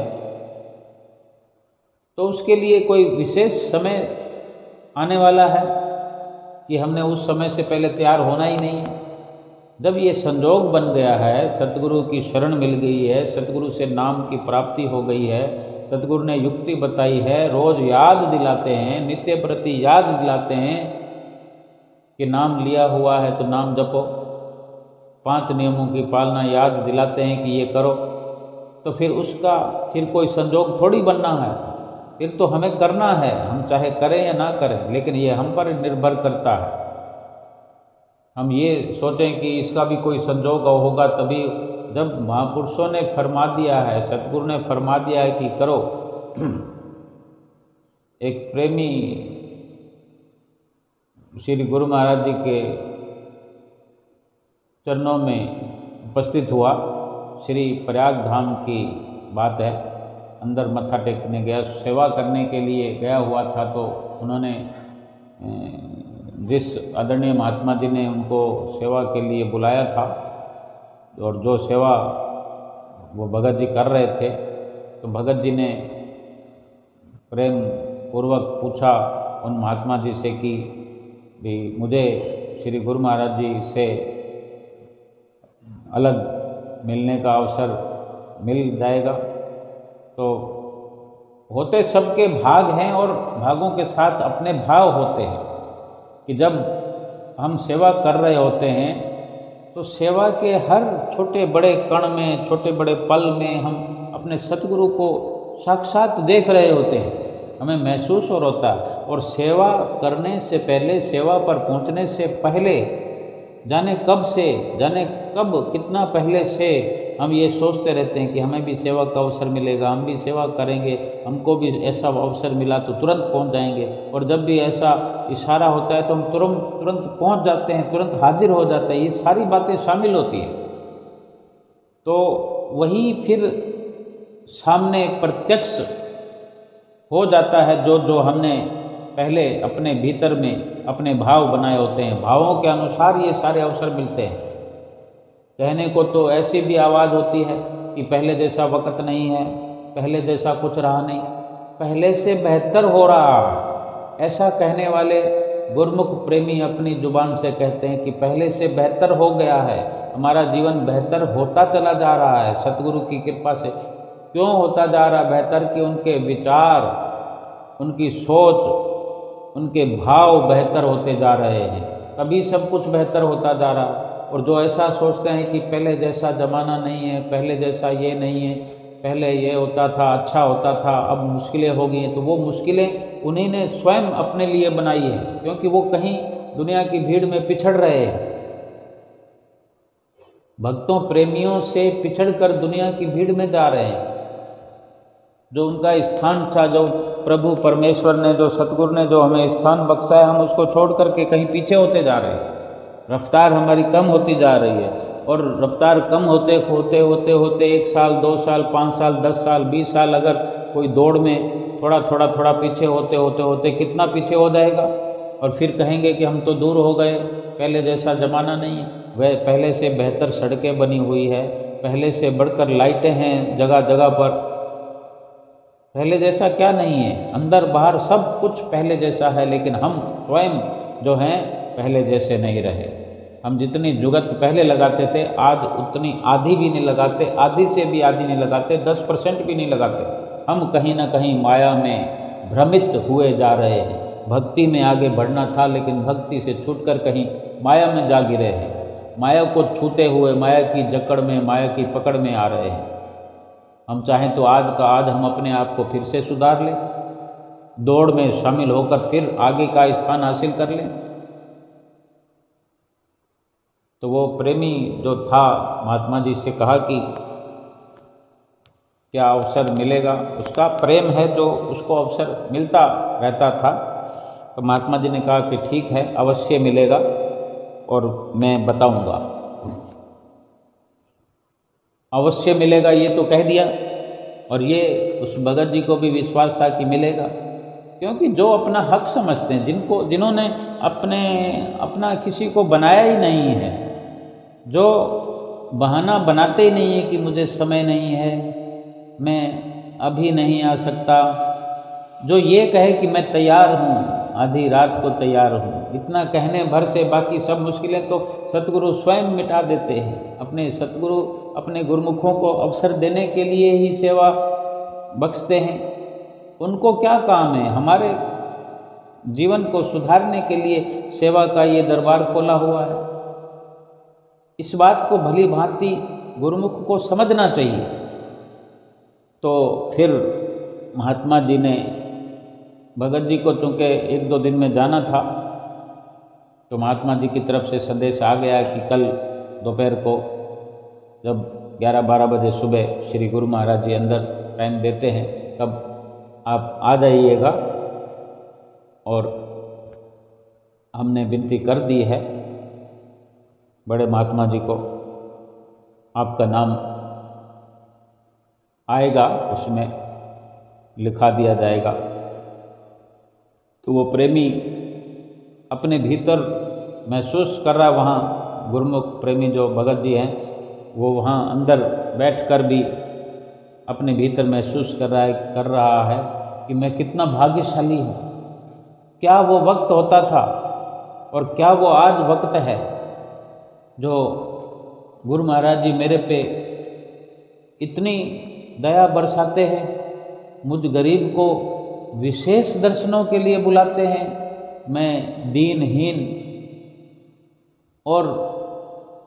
तो उसके लिए कोई विशेष समय आने वाला है कि हमने उस समय से पहले तैयार होना ही नहीं है। जब ये संजोग बन गया है, सतगुरु की शरण मिल गई है, सतगुरु से नाम की प्राप्ति हो गई है, सतगुरु ने युक्ति बताई है, रोज याद दिलाते हैं, नित्य प्रति याद दिलाते हैं कि नाम लिया हुआ है तो नाम जपो, 5 नियमों की पालना याद दिलाते हैं कि ये करो, तो फिर कोई संजोग थोड़ी बनना है, फिर तो हमें करना है, हम चाहे करें या ना करें, लेकिन ये हम पर निर्भर करता है। हम ये सोचें कि इसका भी कोई संजोग होगा तभी, जब महापुरुषों ने फरमा दिया है, सतगुरु ने फरमा दिया है कि करो। एक प्रेमी श्री गुरु महाराज जी के चरणों में उपस्थित हुआ। श्री प्रयाग धाम की बात है, अंदर मत्था टेकने गया, सेवा करने के लिए गया हुआ था, तो उन्होंने जिस आदरणीय महात्मा जी ने उनको सेवा के लिए बुलाया था, और जो सेवा वो भगत जी कर रहे थे, तो भगत जी ने प्रेम पूर्वक पूछा उन महात्मा जी से कि भी मुझे श्री गुरु महाराज जी से अलग मिलने का अवसर मिल जाएगा। तो होते सबके भाग हैं, और भागों के साथ अपने भाव होते हैं कि जब हम सेवा कर रहे होते हैं तो सेवा के हर छोटे बड़े कण में, छोटे बड़े पल में हम अपने सतगुरु को साक्षात देख रहे होते हैं, हमें महसूस हो होता है। और सेवा करने से पहले, सेवा पर पहुंचने से पहले, जाने कब कितना पहले से हम ये सोचते रहते हैं कि हमें भी सेवा का अवसर मिलेगा, हम भी सेवा करेंगे, हमको भी ऐसा अवसर मिला तो तुरंत पहुंच जाएंगे। और जब भी ऐसा इशारा होता है तो हम तुरंत पहुंच जाते हैं, तुरंत हाजिर हो जाते हैं। ये सारी बातें शामिल होती हैं, तो वही फिर सामने प्रत्यक्ष हो जाता है जो हमने पहले अपने भीतर में अपने भाव बनाए होते हैं। भावों के अनुसार ये सारे अवसर मिलते हैं। कहने को तो ऐसी भी आवाज़ होती है कि पहले जैसा वक़्त नहीं है, पहले जैसा कुछ रहा नहीं, पहले से बेहतर हो रहा। ऐसा कहने वाले गुरमुख प्रेमी अपनी जुबान से कहते हैं कि पहले से बेहतर हो गया है, हमारा जीवन बेहतर होता चला जा रहा है सतगुरु की कृपा से। क्यों होता जा रहा बेहतर? कि उनके विचार, उनकी सोच, उनके भाव बेहतर होते जा रहे हैं, तभी सब कुछ बेहतर होता जा रहा। और जो ऐसा सोचते हैं कि पहले जैसा ज़माना नहीं है, पहले जैसा ये नहीं है, पहले ये होता था, अच्छा होता था, अब मुश्किलें हो गई हैं, तो वो मुश्किलें उन्हीं ने स्वयं अपने लिए बनाई है, क्योंकि वो कहीं दुनिया की भीड़ में पिछड़ रहे हैं। भक्तों प्रेमियों से पिछड़कर दुनिया की भीड़ में जा रहे हैं। जो उनका स्थान था, जो प्रभु परमेश्वर ने, जो सतगुरु ने जो हमें स्थान बख्शा है, हम उसको छोड़ करके कहीं पीछे होते जा रहे हैं। रफ्तार हमारी कम होती जा रही है, और रफ्तार कम होते होते होते होते 1 साल, 2 साल, 5 साल, 10 साल, 20 साल अगर कोई दौड़ में थोड़ा पीछे होते होते होते कितना पीछे हो जाएगा, और फिर कहेंगे कि हम तो दूर हो गए, पहले जैसा ज़माना नहीं है। वह पहले से बेहतर सड़कें बनी हुई है, पहले से बढ़कर लाइटें हैं जगह जगह पर, पहले जैसा क्या नहीं है, अंदर बाहर सब कुछ पहले जैसा है। लेकिन हम स्वयं जो हैं पहले जैसे नहीं रहे। हम जितनी जुगत पहले लगाते थे, आज उतनी आधी भी नहीं लगाते, आधी से भी आधी नहीं लगाते, 10% भी नहीं लगाते। हम कहीं ना कहीं माया में भ्रमित हुए जा रहे हैं। भक्ति में आगे बढ़ना था, लेकिन भक्ति से छूटकर कहीं माया में जा गिरे हैं। माया को छूते हुए माया की जकड़ में, माया की पकड़ में आ रहे हैं। हम चाहें तो आज का आज हम अपने आप को फिर से सुधार लें, दौड़ में शामिल होकर फिर आगे का स्थान हासिल कर लें। तो वो प्रेमी जो था, महात्मा जी से कहा कि क्या अवसर मिलेगा? उसका प्रेम है जो उसको अवसर मिलता रहता था। तो महात्मा जी ने कहा कि ठीक है, अवश्य मिलेगा और मैं बताऊंगा। अवश्य मिलेगा ये तो कह दिया, और ये उस भगत जी को भी विश्वास था कि मिलेगा, क्योंकि जो अपना हक समझते हैं, जिन्होंने अपना किसी को बनाया ही नहीं है, जो बहाना बनाते ही नहीं है कि मुझे समय नहीं है, मैं अभी नहीं आ सकता, जो ये कहे कि मैं तैयार हूँ, आधी रात को तैयार हूँ, इतना कहने भर से बाकी सब मुश्किलें तो सतगुरु स्वयं मिटा देते हैं। अपने सतगुरु अपने गुरुमुखों को अवसर देने के लिए ही सेवा बख्शते हैं। उनको क्या काम है? हमारे जीवन को सुधारने के लिए सेवा का ये दरबार खोला हुआ है। इस बात को भली भांति गुरुमुख को समझना चाहिए। तो फिर महात्मा जी ने, भगत जी को चूँकि 1-2 दिन में जाना था, तो महात्मा जी की तरफ से संदेश आ गया कि कल दोपहर को जब 11-12 बजे सुबह श्री गुरु महाराज जी अंदर टाइम देते हैं, तब आप आ जाइएगा। और हमने विनती कर दी है बड़े महात्मा जी को, आपका नाम आएगा, उसमें लिखा दिया जाएगा। तो वो प्रेमी अपने भीतर महसूस कर रहा, वहाँ गुरुमुख प्रेमी जो भगत जी हैं, वो वहाँ अंदर बैठकर भी अपने भीतर महसूस कर रहा है कि मैं कितना भाग्यशाली हूँ। क्या वो वक्त होता था और क्या वो आज वक्त है जो गुरु महाराज जी मेरे पे इतनी दया बरसाते हैं, मुझ गरीब को विशेष दर्शनों के लिए बुलाते हैं। मैं दीनहीन, और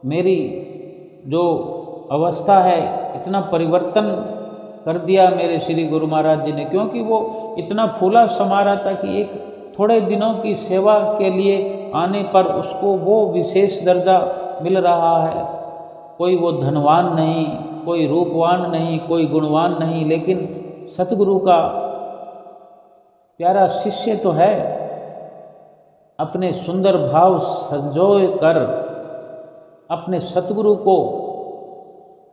मेरी जो अवस्था है, इतना परिवर्तन कर दिया मेरे श्री गुरु महाराज जी ने, क्योंकि वो इतना फूला समा रहा था कि एक थोड़े दिनों की सेवा के लिए आने पर उसको वो विशेष दर्जा मिल रहा है। कोई वो धनवान नहीं, कोई रूपवान नहीं, कोई गुणवान नहीं, लेकिन सतगुरु का प्यारा शिष्य तो है। अपने सुंदर भाव संजोए कर अपने सतगुरु को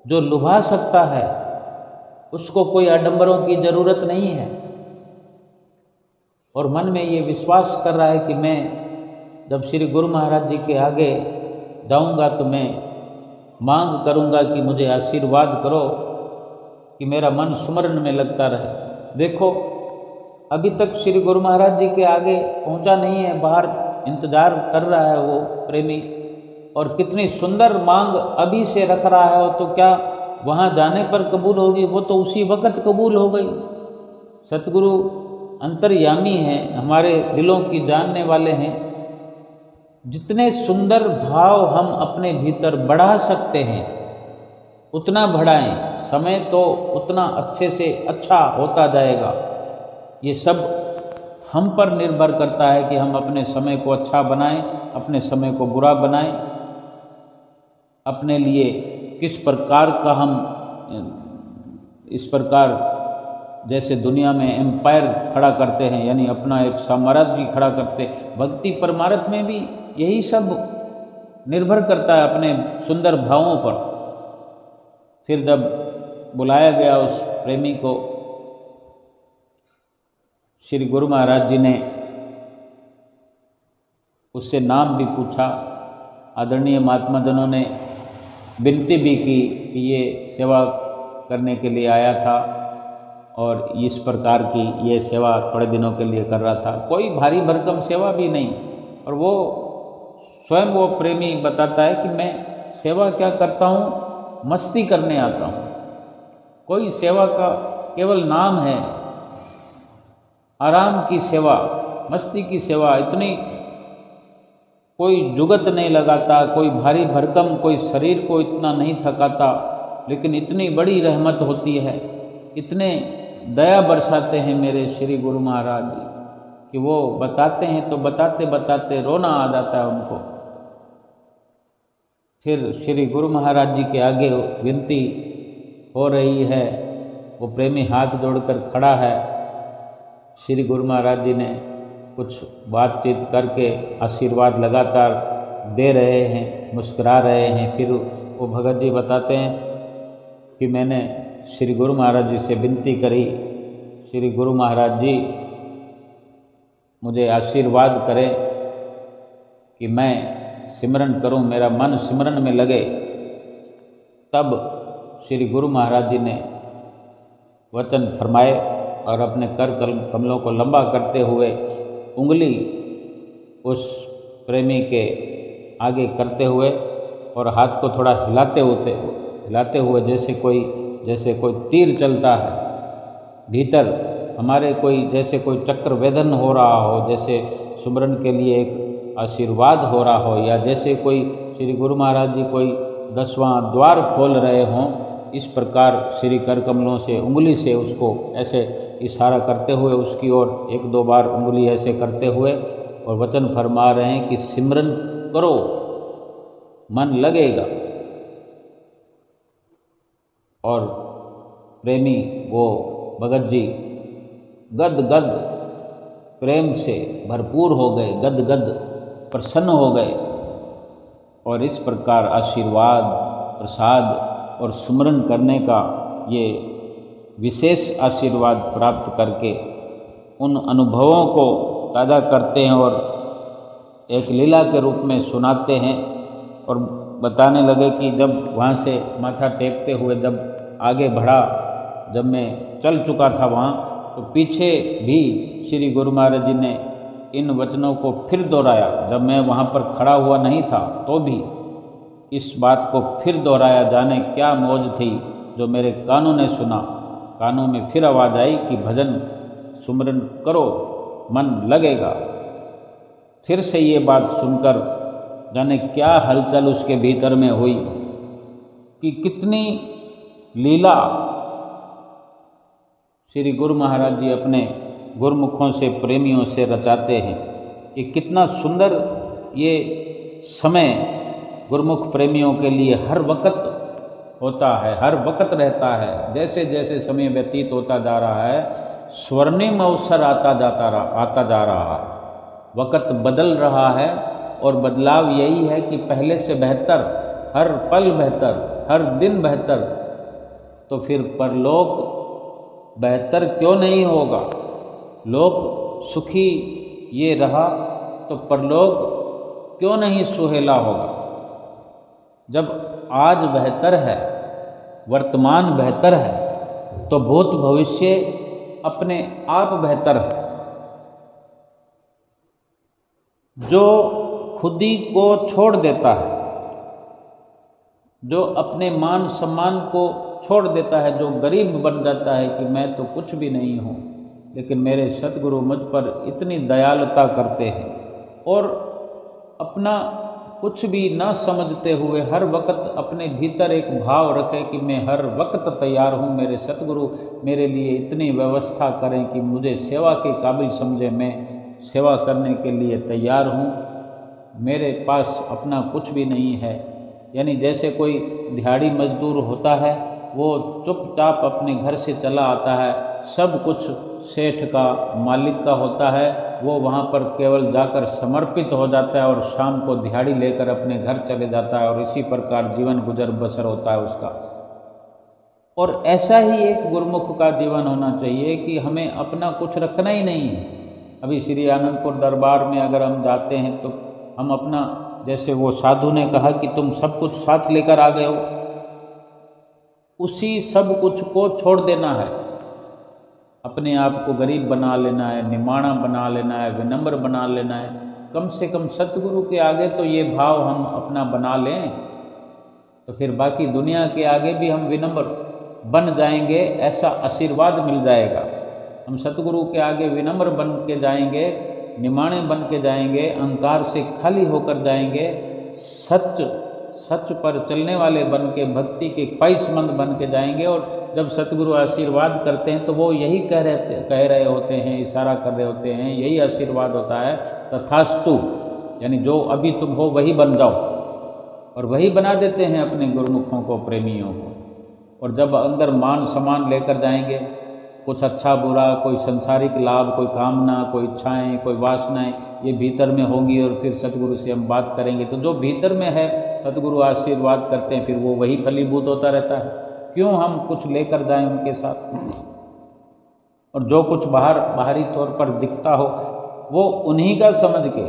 जो लुभा सकता है, उसको कोई आडंबरों की जरूरत नहीं है। और मन में ये विश्वास कर रहा है कि मैं जब श्री गुरु महाराज जी के आगे जाऊंगा तो मैं मांग करूंगा कि मुझे आशीर्वाद करो कि मेरा मन सुमरन में लगता रहे। देखो, अभी तक श्री गुरु महाराज जी के आगे पहुंचा नहीं है, बाहर इंतजार कर रहा है वो प्रेमी, और कितनी सुंदर मांग अभी से रख रहा है। तो क्या वहाँ जाने पर कबूल होगी, वो तो उसी वक़्त कबूल हो गई। सतगुरु अंतर्यामी हैं, हमारे दिलों की जानने वाले हैं। जितने सुंदर भाव हम अपने भीतर बढ़ा सकते हैं उतना बढ़ाएं, समय तो उतना अच्छे से अच्छा होता जाएगा। ये सब हम पर निर्भर करता है कि हम अपने समय को अच्छा बनाएं, अपने समय को बुरा बनाएं, अपने लिए किस प्रकार का हम इस प्रकार जैसे दुनिया में एम्पायर खड़ा करते हैं, यानी अपना एक साम्राज्य खड़ा करते, भक्ति परमार्थ में भी यही सब निर्भर करता है अपने सुंदर भावों पर। फिर जब बुलाया गया उस प्रेमी को, श्री गुरु महाराज जी ने उससे नाम भी पूछा। आदरणीय महात्मा जनों ने विनती भी की कि ये सेवा करने के लिए आया था और इस प्रकार की ये सेवा थोड़े दिनों के लिए कर रहा था, कोई भारी भरकम सेवा भी नहीं। और वो स्वयं वो प्रेमी बताता है कि मैं सेवा क्या करता हूँ, मस्ती करने आता हूँ। कोई सेवा का केवल नाम है, आराम की सेवा, मस्ती की सेवा, इतनी कोई जुगत नहीं लगाता, कोई भारी भरकम, कोई शरीर को इतना नहीं थकाता, लेकिन इतनी बड़ी रहमत होती है, इतने दया बरसाते हैं मेरे श्री गुरु महाराज जी कि वो बताते हैं तो बताते बताते रोना आ जाता है उनको। फिर श्री गुरु महाराज जी के आगे विनती हो रही है, वो प्रेमी हाथ जोड़कर खड़ा है। श्री गुरु महाराज जी ने कुछ बातचीत करके आशीर्वाद लगातार दे रहे हैं, मुस्कुरा रहे हैं। फिर वो भगत जी बताते हैं कि मैंने श्री गुरु महाराज जी से विनती करी, श्री गुरु महाराज जी मुझे आशीर्वाद करें कि मैं सिमरन करूं, मेरा मन सिमरन में लगे। तब श्री गुरु महाराज जी ने वचन फरमाए और अपने कर कमलों को लंबा करते हुए उंगली उस प्रेमी के आगे करते हुए और हाथ को थोड़ा हिलाते हुए जैसे कोई तीर चलता है भीतर हमारे, जैसे कोई चक्र वेदन हो रहा हो, जैसे सुमरन के लिए एक आशीर्वाद हो रहा हो, या जैसे कोई श्री गुरु महाराज जी कोई 10वां द्वार खोल रहे हों, इस प्रकार श्री कर कमलों से उंगली से उसको ऐसे इशारा करते हुए उसकी ओर 1-2 बार उंगली ऐसे करते हुए और वचन फरमा रहे हैं कि सिमरन करो, मन लगेगा। और प्रेमी वो भगत जी गद प्रेम से भरपूर हो गए, गद प्रसन्न हो गए और इस प्रकार आशीर्वाद, प्रसाद और सुमरन करने का ये विशेष आशीर्वाद प्राप्त करके उन अनुभवों को ताज़ा करते हैं और एक लीला के रूप में सुनाते हैं। और बताने लगे कि जब वहाँ से माथा टेकते हुए जब आगे बढ़ा, जब मैं चल चुका था वहाँ, तो पीछे भी श्री गुरु महाराज जी ने इन वचनों को फिर दोहराया। जब मैं वहाँ पर खड़ा हुआ नहीं था तो भी इस बात को फिर दोहराया। जाने क्या मौज थी जो मेरे कानों ने सुना। कानों में फिर आवाज़ आई कि भजन सुमरन करो, मन लगेगा। फिर से ये बात सुनकर जाने क्या हलचल उसके भीतर में हुई कि कितनी लीला श्री गुरु महाराज जी अपने गुरुमुखों से, प्रेमियों से रचाते हैं कि कितना सुंदर ये समय गुरुमुख प्रेमियों के लिए हर वक्त होता है, हर वक्त रहता है। जैसे जैसे समय व्यतीत होता जा रहा है, स्वर्णिम अवसर आता जा रहा है, वक्त बदल रहा है। और बदलाव यही है कि पहले से बेहतर, हर पल बेहतर, हर दिन बेहतर। तो फिर परलोक बेहतर क्यों नहीं होगा? लोक सुखी ये रहा तो परलोक क्यों नहीं सुहेला होगा? जब आज बेहतर है, वर्तमान बेहतर है, तो भूत भविष्य अपने आप बेहतर है। जो खुदी को छोड़ देता है, जो अपने मान सम्मान को छोड़ देता है, जो गरीब बन जाता है कि मैं तो कुछ भी नहीं हूँ, लेकिन मेरे सतगुरु मुझ पर इतनी दयालुता करते हैं और अपना कुछ भी न समझते हुए हर वक्त अपने भीतर एक भाव रखे कि मैं हर वक्त तैयार हूँ, मेरे सतगुरु मेरे लिए इतनी व्यवस्था करें कि मुझे सेवा के काबिल समझे, मैं सेवा करने के लिए तैयार हूँ, मेरे पास अपना कुछ भी नहीं है। यानी जैसे कोई दिहाड़ी मजदूर होता है, वो चुपचाप अपने घर से चला आता है, सब कुछ सेठ का मालिक का होता है, वो वहाँ पर केवल जाकर समर्पित हो जाता है और शाम को दिहाड़ी लेकर अपने घर चले जाता है और इसी प्रकार जीवन गुजर बसर होता है उसका। और ऐसा ही एक गुरुमुख का जीवन होना चाहिए कि हमें अपना कुछ रखना ही नहीं है। अभी श्री आनंदपुर दरबार में अगर हम जाते हैं तो हम अपना, जैसे वो साधु ने कहा कि तुम सब कुछ साथ लेकर आ गए हो, उसी सब कुछ को छोड़ देना है, अपने आप को गरीब बना लेना है, निमाणा बना लेना है, विनम्र बना लेना है। कम से कम सतगुरु के आगे तो ये भाव हम अपना बना लें, तो फिर बाकी दुनिया के आगे भी हम विनम्र बन जाएंगे, ऐसा आशीर्वाद मिल जाएगा। हम सतगुरु के आगे विनम्र बन के जाएंगे, निमाणे बन के जाएंगे, अहंकार से खाली होकर जाएंगे, सच पर चलने वाले बन के, भक्ति के ख्वाहिशमंद बन के जाएंगे। और जब सतगुरु आशीर्वाद करते हैं तो वो यही कह रहे होते हैं, इशारा कर रहे होते हैं, यही आशीर्वाद होता है, तथास्तु, यानी जो अभी तुम हो वही बन जाओ। और वही बना देते हैं अपने गुरुमुखों को, प्रेमियों को। और जब अंदर मान सम्मान लेकर जाएंगे, कुछ अच्छा बुरा, कोई संसारिक लाभ, कोई कामना, कोई इच्छाएं, कोई वासनाएं, ये भीतर में होंगी और फिर सतगुरु से हम बात करेंगे तो जो भीतर में है सतगुरु आशीर्वाद करते हैं, फिर वो वही फलीभूत होता रहता है। क्यों हम कुछ लेकर जाएं उनके साथ? और जो कुछ बाहरी तौर पर दिखता हो वो उन्हीं का समझ के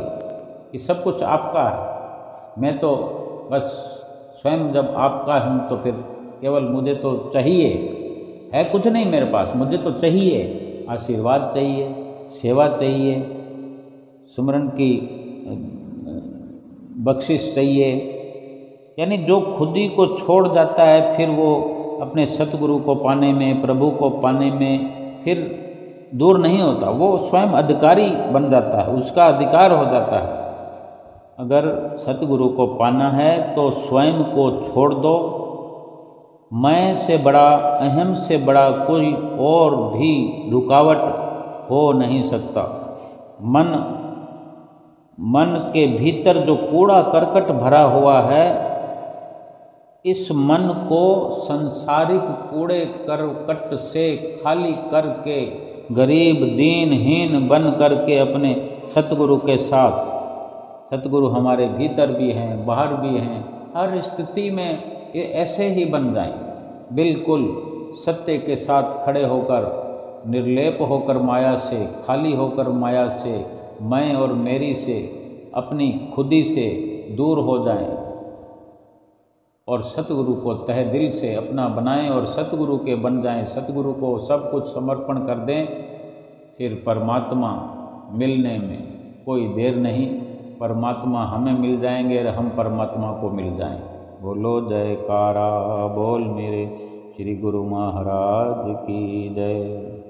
कि सब कुछ आपका है, मैं तो बस स्वयं जब आपका हूँ तो फिर केवल मुझे तो चाहिए है, कुछ नहीं मेरे पास, मुझे तो चाहिए आशीर्वाद, चाहिए सेवा, चाहिए सुमरन की बख्शिश चाहिए। यानी जो खुद ही को छोड़ जाता है फिर वो अपने सतगुरु को पाने में, प्रभु को पाने में फिर दूर नहीं होता, वो स्वयं अधिकारी बन जाता है, उसका अधिकार हो जाता है। अगर सतगुरु को पाना है तो स्वयं को छोड़ दो। मैं से बड़ा, अहम से बड़ा कोई और भी रुकावट हो नहीं सकता। मन के भीतर जो कूड़ा करकट भरा हुआ है, इस मन को संसारिक कूड़े करकट से खाली करके गरीब दीनहीन बन करके अपने सतगुरु के साथ, सतगुरु हमारे भीतर भी हैं, बाहर भी हैं, हर स्थिति में ये ऐसे ही बन जाएं, बिल्कुल सत्य के साथ खड़े होकर, निर्लेप होकर माया से, खाली होकर माया से, मैं और मेरी से, अपनी खुदी से दूर हो जाएं और सतगुरु को तहे दिल से अपना बनाएं और सतगुरु के बन जाएं, सतगुरु को सब कुछ समर्पण कर दें। फिर परमात्मा मिलने में कोई देर नहीं, परमात्मा हमें मिल जाएंगे और हम परमात्मा को मिल जाएंगे। बोलो जयकारा बोल मेरे श्री गुरु महाराज की जय।